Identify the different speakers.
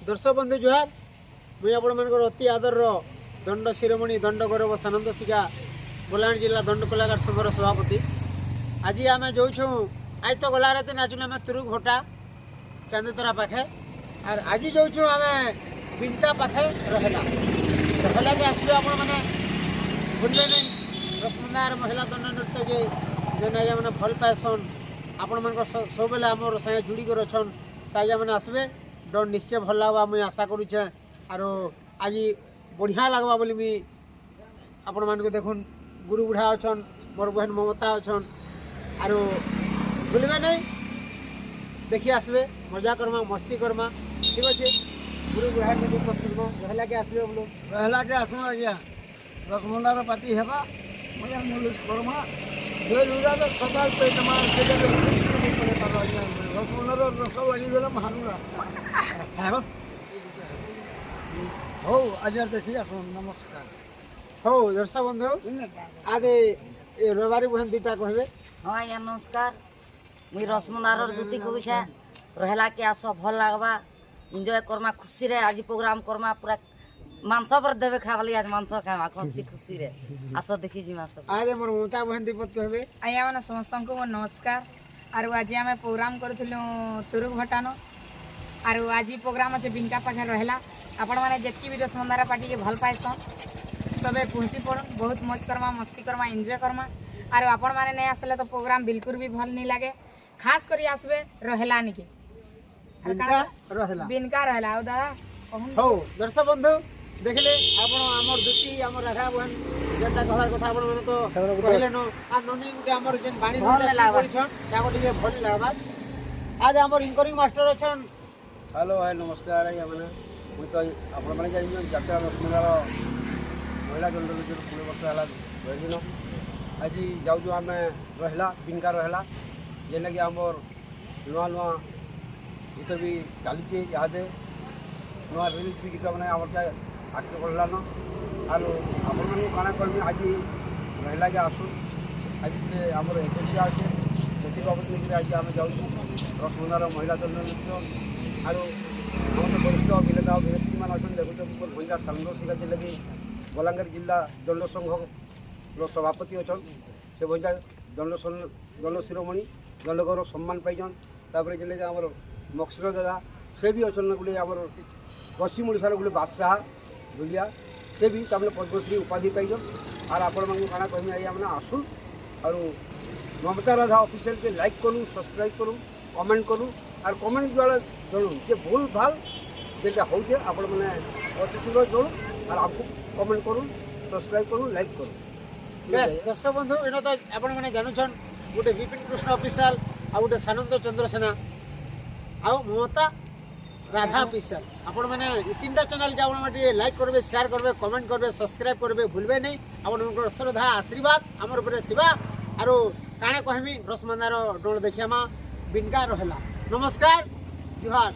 Speaker 1: दर्शक बंधु जुहार मुई आपण मानकर अति आदर दंड शिरोमणि दंड गौरव सानंद शिखा बलांगीर जिला दंड कलाकार संघर सभापति आज आम जो आज तो गला रात नाचुन आम तुरुग भटा चांदतरा पाखे और आज जो आम बिंटा पाखे रहा रहा के आसवे आप भूलने नहीं रसमंदार महिला दंड नृत्य के जेना मैंने भल पाएसन आपण मान सब बेले आम सागे जुड़ी कर अच्छन सागे मैंने आसबे डर निश्चय भल लगवा मुझे आशा करुचे आरो आज बढ़िया लगवा बोली मुई आपण मान को देखुन गुरु बुढ़ा अच्छन मोर बहन ममता अच्छन आरो भूलबे नहीं देखी आसबे मजा करमा मस्ती करमा ठीक अच्छे गुरु बुढ़ा के उपस्थित रहला के आसबे बोलो
Speaker 2: रहला के आसू आज्ञा रसमंदार पार्टी हेबा मजा मुलुस करमा ये लुगा तो सकाल पेट मार के रसमंदार रस लगी गला महानुरा हो आज्ञा देखी आसू नमस्कार
Speaker 1: हो दर्शक बंधु आदे रविवारी बहन दुटा कहबे
Speaker 3: हाँ आज्ञा नमस्कार मुई रसमंदार दुटी कहूछे रहला के आस भल लगवा एंजॉय करमा खुशी रे आज प्रोग्राम करमा पूरा मांस पर देवे खावली आज मांस खावा खुशी खुशी रे आस देखी जी मांस
Speaker 1: आदे मोर ममता बहन दीपत कहबे
Speaker 4: आज्ञा मैंने समस्त को नमस्कार और आज आम प्रोग्राम करूँ तुरुग भटानो और आज प्रोग्राम अच्छे बिंका पाखे रहा आपण मैंने जितकी भी रसमंदार पार्टी के भल पाएसन सबे पहुँची पड़ बहुत मौज करमा मस्ती करमा एंजॉय करमा और आपण मैंने नहीं आसले तो प्रोग्राम बिल्कुल भी भल नहीं लगे खास करी आसबे रहला निके बिनका रहला दादा
Speaker 1: हो दर्शक बंधु देखले आपण हमर दुती हमर राधा बहन जेटा कहबार कथा आपण माने तो कहले न आ ननी गुटे हमर जेन बाणी परिछन ताको ଟିକେ भल लागबार आज हमर इंकरिंग मास्टर अछन
Speaker 2: हेलो हाय नमस्कार आज्ञा मैंने मुई तो आपण माने जानि जात्रा रसमंदार महिला दंड जो 20 वर्ष है रही आज जाऊँ आम रहा बिनका रहा जेना कि आमर नुआ नुआ गीत भी चली इहादे नुआ रिलीज भी गीत मैंने आम आगे बढ़लान आर आपण मैं काଣା कहमी आज रहा के आसू आज आमर एकेसिया अच्छे से बाबद लेकिन आज आम जाऊँ रसमंदार महिला दंड नृत्य आर आम वरिष्ठ अभिनेता अभिनेत्री मान अच्छा देखुचे भंजा सानंद शिखा जिले कि बलांगीर जिला दंड संघ सभापति अच्छा से भंजा दंड शिरोमणि दंड गौरव सम्मान पाइछन तापर जिले आम मक्सर दादा से भी अच्छा गोटे आम पश्चिम ओडार गोटे बादशाह दुलिया से भी तमें पद्मश्री उपाधि पाइछन और आपण मैं काଣା कहमी आज्ञा मैंने आसुन और ममता राधा ऑफिशियल के लाइक करूँ सब्सक्राइब करूँ कमेंट करूँ और कमेंट द्वारा जरूँ जे भूल भाल जेटा होचे आपण मैंने अति शीघ्र जरूँ और आपको कमेंट करूँ सब्सक्राइब करूँ लाइक करूँ
Speaker 1: बेस दर्शक बंधु एनो तो आपण माने जानुछन गोटे विपिन कृष्ण ऑफिशियल आ गोटे सानंद चंद्र सेना आ ममता राधा ऑफिशियल आपण माने ई तीनटा चैनल के आपण माने लाइक करबे शेयर करबे कमेंट करबे सब्सक्राइब करबे भूलबे नहीं आपण मनकर श्रद्धा आशीर्वाद हमर ऊपर थिबा आरो काणे कहमी रसमंदार डोल देखियामा बिनका रहला नमस्कार जुहार।